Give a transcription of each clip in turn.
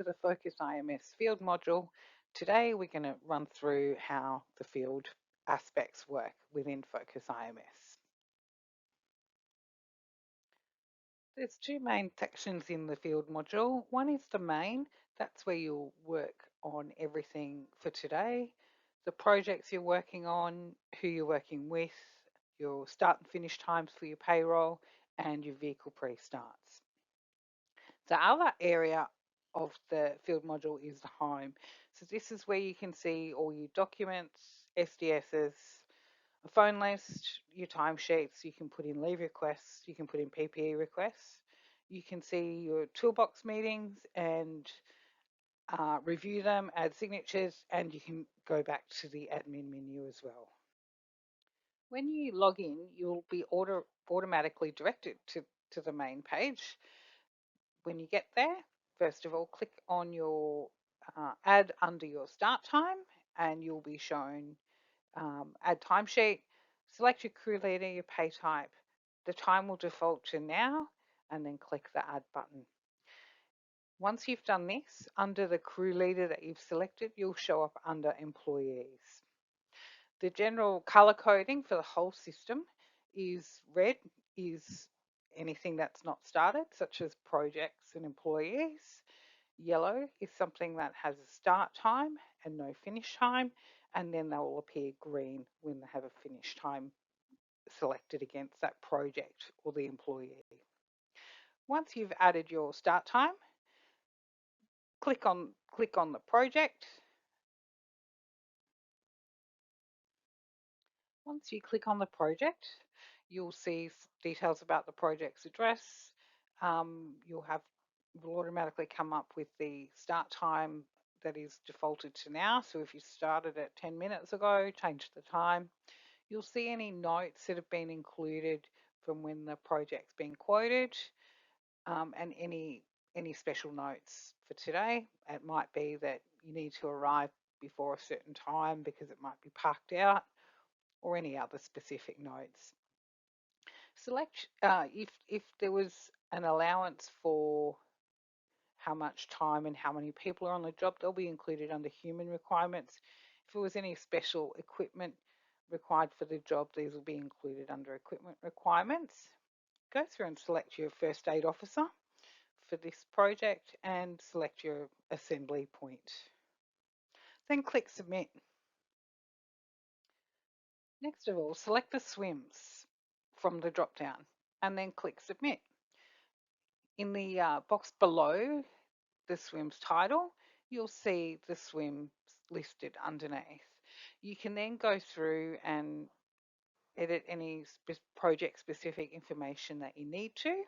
the FocusIMS field module. Today we're going to run through how the field aspects work within FocusIMS. There's two main sections in the field module. One is the main, that's where you'll work on everything for today, the projects you're working on, who you're working with, your start and finish times for your payroll, and your vehicle pre-starts. The other area of the field module is the home. So this is where you can see all your documents, SDSs, a phone list, your timesheets, you can put in leave requests, you can put in PPE requests, you can see your toolbox meetings and review them, add signatures, and you can go back to the admin menu as well. When you log in, you'll be automatically directed to the main page. When you get there, first of all, click on your add under your start time and you'll be shown add timesheet. Select your crew leader, your pay type. The time will default to now and then click the add button. Once you've done this, under the crew leader that you've selected, you'll show up under employees. The general color coding for the whole system is red is anything that's not started, such as projects and employees. Yellow is something that has a start time and no finish time, and then they will appear green when they have a finish time selected against that project or the employee. Once you've added your start time, click on the project. Once you click on the project, you'll see details about the project's address. Will automatically come up with the start time that is defaulted to now. So if you started at 10 minutes ago, change the time. You'll see any notes that have been included from when the project's been quoted, and any special notes for today. It might be that you need to arrive before a certain time because it might be parked out, or any other specific notes. Select if there was an allowance for how much time and how many people are on the job, they'll be included under human requirements. If there was any special equipment required for the job, these will be included under equipment requirements. Go through and select your first aid officer for this project and select your assembly point. Then click submit. Next of all, select the SWIMS from the drop down and then click submit. In the box below the SWIMS title, you'll see the SWIMS listed underneath. You can then go through and edit any project specific information that you need to,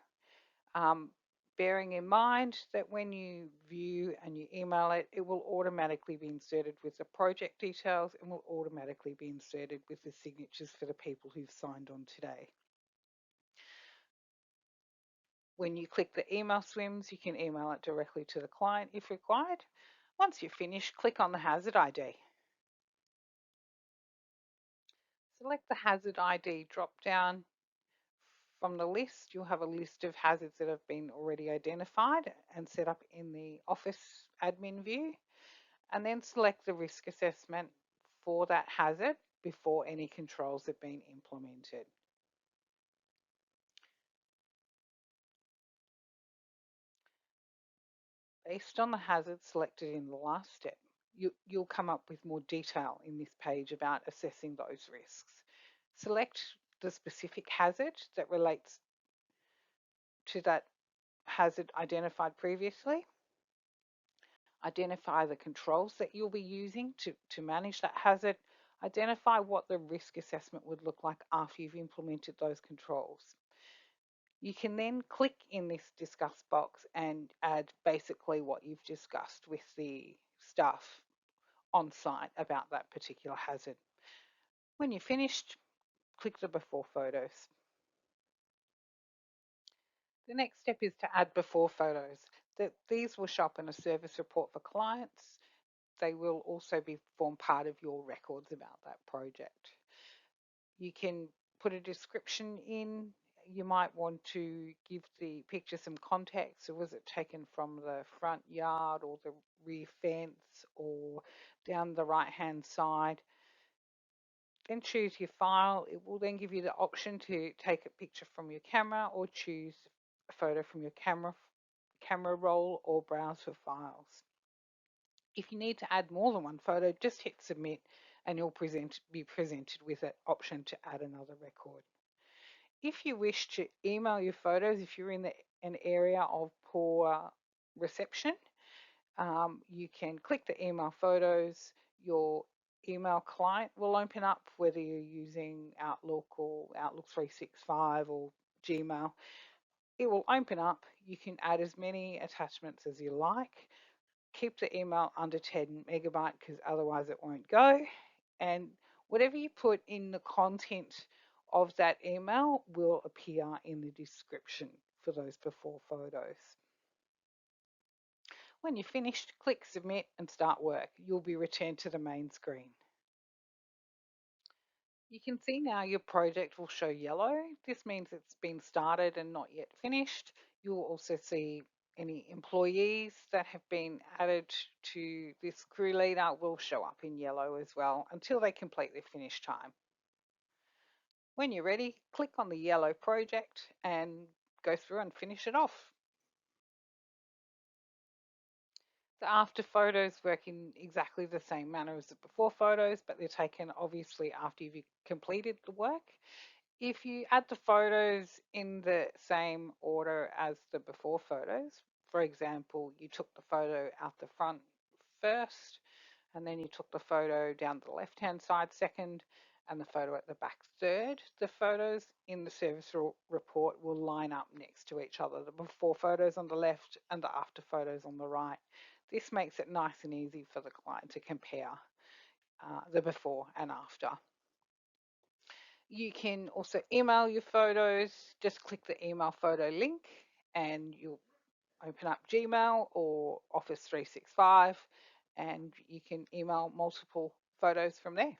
bearing in mind that when you view and you email it, it will automatically be inserted with the project details and will automatically be inserted with the signatures for the people who've signed on today. When you click the email SWIMS, you can email it directly to the client if required. Once you're finished, click on the hazard ID. Select the hazard ID drop down. From the list, you'll have a list of hazards that have been already identified and set up in the Office admin view, and then select the risk assessment for that hazard before any controls have been implemented. Based on the hazard selected in the last step, you'll come up with more detail in this page about assessing those risks. Select the specific hazard that relates to that hazard identified previously. Identify the controls that you'll be using to manage that hazard. Identify what the risk assessment would look like after you've implemented those controls. You can then click in this discuss box and add basically what you've discussed with the staff on site about that particular hazard. When you're finished, click the before photos. The next step is to add before photos. These will show up in a service report for clients. They will also form part of your records about that project. You can put a description in You might want to give the picture some context. So was it taken from the front yard or the rear fence or down the right hand side? Then choose your file. It will then give you the option to take a picture from your camera or choose a photo from your camera roll or browse for files. If you need to add more than one photo, just hit submit and you'll be presented with an option to add another record. If you wish to email your photos, if you're in an area of poor reception, you can click the email photos. Your email client will open up, whether you're using Outlook or Outlook 365 or Gmail. It will open up. You can add as many attachments as you like. Keep the email under 10 megabyte because otherwise it won't go. And whatever you put in the content of that email will appear in the description for those before photos. When you're finished, click submit and start work. You'll be returned to the main screen. You can see now your project will show yellow. This means it's been started and not yet finished. You'll also see any employees that have been added to this crew leader will show up in yellow as well until they complete their finish time. When you're ready, click on the yellow project and go through and finish it off. The after photos work in exactly the same manner as the before photos, but they're taken obviously after you've completed the work. If you add the photos in the same order as the before photos, for example, you took the photo out the front first, and then you took the photo down the left-hand side second, and the photo at the back third, the photos in the service report will line up next to each other, the before photos on the left and the after photos on the right. This makes it nice and easy for the client to compare the before and after. You can also email your photos. Just click the email photo link and you'll open up Gmail or Office 365 and you can email multiple photos from there.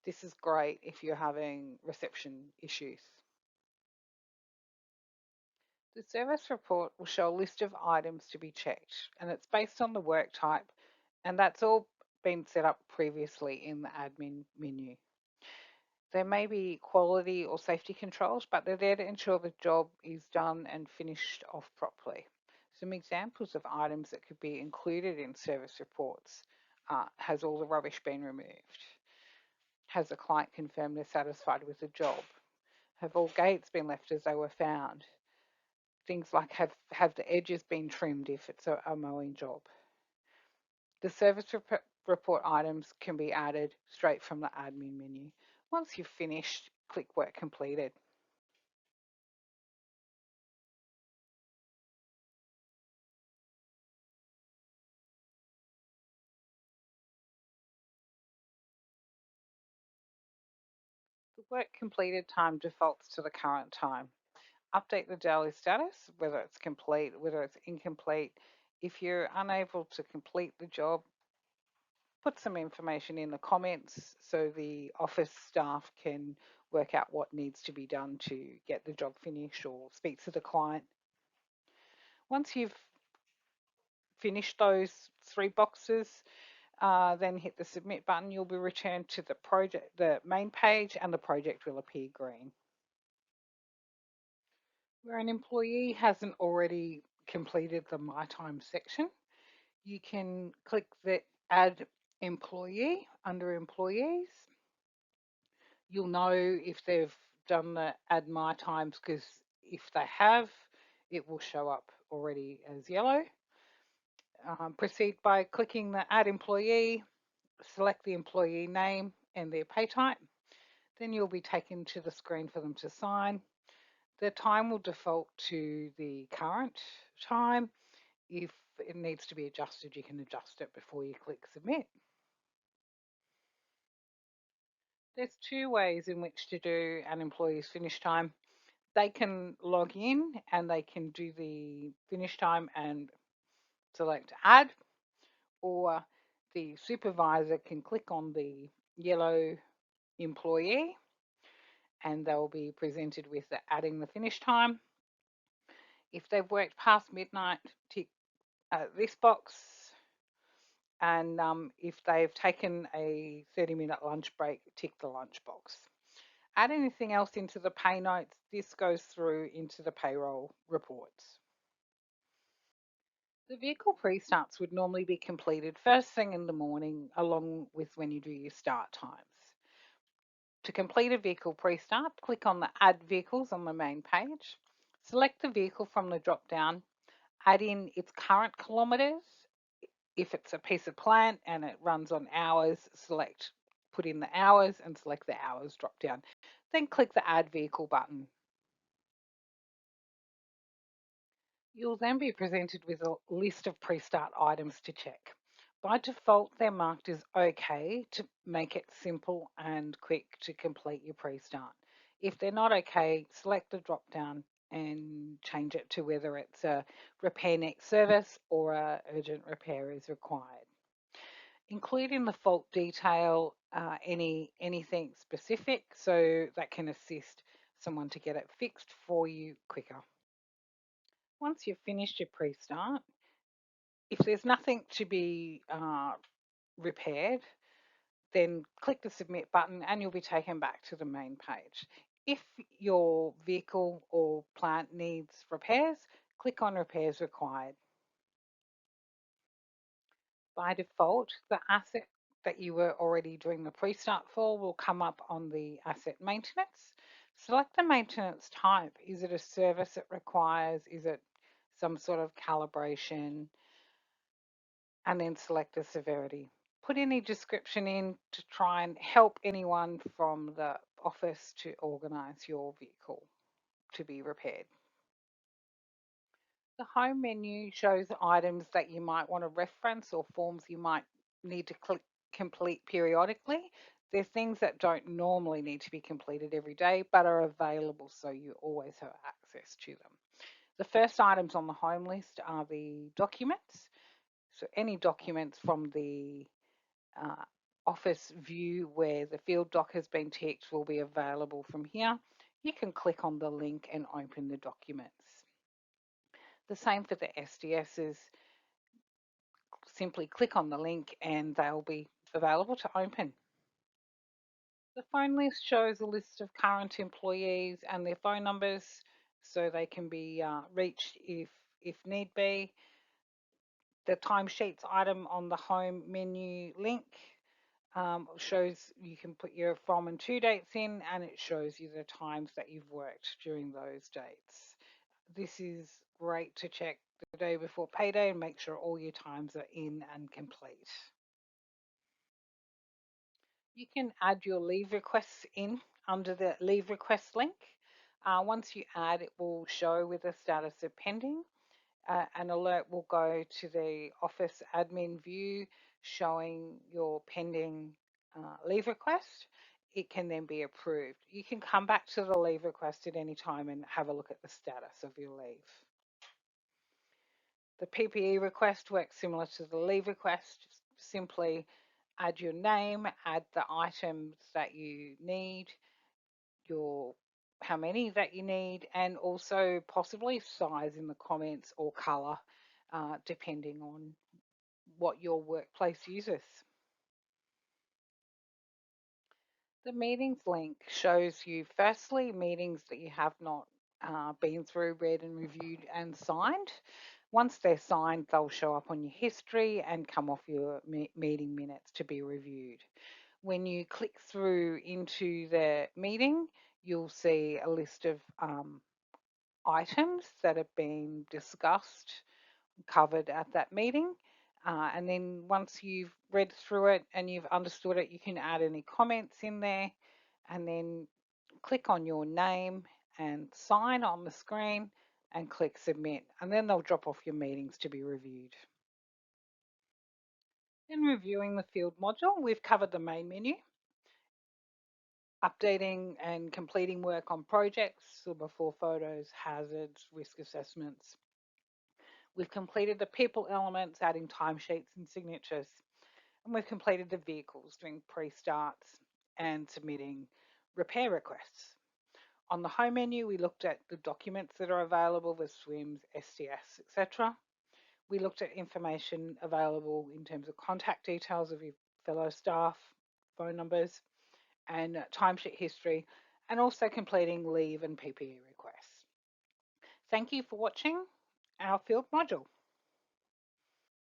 This is great if you're having reception issues. The service report will show a list of items to be checked and it's based on the work type and that's all been set up previously in the admin menu. There may be quality or safety controls, but they're there to ensure the job is done and finished off properly. Some examples of items that could be included in service reports. Has all the rubbish been removed? Has the client confirmed they're satisfied with the job? Have all gates been left as they were found? Things like have the edges been trimmed if it's a mowing job? The service report items can be added straight from the admin menu. Once you've finished, click Work Completed. The work completed time defaults to the current time. Update the daily status, whether it's complete, whether it's incomplete. If you're unable to complete the job, put some information in the comments so the office staff can work out what needs to be done to get the job finished or speak to the client. Once you've finished those 3 boxes, then hit the submit button. You'll be returned to the main page, and the project will appear green. Where an employee hasn't already completed the My Time section, you can click the Add Employee under Employees. You'll know if they've done the Add My Times because if they have, it will show up already as yellow. Proceed by clicking the Add Employee, select the employee name and their pay type. Then you'll be taken to the screen for them to sign. The time will default to the current time. If it needs to be adjusted, you can adjust it before you click submit. There's 2 ways in which to do an employee's finish time. They can log in and they can do the finish time and select add, or the supervisor can click on the yellow employee and they'll be presented with adding the finish time. If they've worked past midnight, tick this box. And if they've taken a 30-minute lunch break, tick the lunch box. Add anything else into the pay notes. This goes through into the payroll reports. The vehicle pre-starts would normally be completed first thing in the morning, along with when you do your start times. To complete a vehicle pre-start, click on the Add Vehicles on the main page. Select the vehicle from the drop-down, add in its current kilometres. If it's a piece of plant and it runs on hours, put in the hours and select the hours drop-down. Then click the Add Vehicle button. You'll then be presented with a list of pre-start items to check. By default, they're marked as OK to make it simple and quick to complete your pre-start. If they're not OK, select the drop-down and change it to whether it's a repair next service or a urgent repair is required. Include in the fault detail anything specific so that can assist someone to get it fixed for you quicker. Once you've finished your pre-start, if there's nothing to be repaired, then click the submit button and you'll be taken back to the main page. If your vehicle or plant needs repairs, click on repairs required. By default, the asset that you were already doing the pre-start for will come up on the asset maintenance. Select the maintenance type. Is it a service it requires? Is it some sort of calibration? And then select the severity. Put any description in to try and help anyone from the office to organise your vehicle to be repaired. The home menu shows items that you might want to reference or forms you might need to complete periodically. They're things that don't normally need to be completed every day but are available so you always have access to them. The first items on the home list are the documents. So any documents from the office view where the field doc has been ticked will be available from here. You can click on the link and open the documents. The same for the SDSs. Simply click on the link and they'll be available to open. The phone list shows a list of current employees and their phone numbers so they can be reached if need be. The timesheets item on the home menu link shows you can put your from and to dates in, and it shows you the times that you've worked during those dates. This is great to check the day before payday and make sure all your times are in and complete. You can add your leave requests in under the leave request link. Once you add, it will show with the status of pending. An alert will go to the office admin view showing your pending leave request. It can then be approved. You can come back to the leave request at any time and have a look at the status of your leave. The PPE request works similar to the leave request. Simply add your name, add the items that you need, how many that you need, and also possibly size in the comments or color, depending on what your workplace uses. The meetings link shows you firstly meetings that you have not been through, read and reviewed and signed. Once they're signed, they'll show up on your history and come off your meeting minutes to be reviewed. When you click through into the meeting, you'll see a list of items that have been discussed, covered at that meeting. And then once you've read through it and you've understood it, you can add any comments in there and then click on your name and sign on the screen and click submit. And then they'll drop off your meetings to be reviewed. In reviewing the field module, we've covered the main menu, updating and completing work on projects, so before photos, hazards, risk assessments. We've completed the people elements, adding timesheets and signatures. And we've completed the vehicles, doing pre-starts and submitting repair requests. On the home menu, we looked at the documents that are available, the SWIMS, STS, etc. We looked at information available in terms of contact details of your fellow staff, phone numbers, and timesheet history, and also completing leave and PPE requests. Thank you for watching our field module.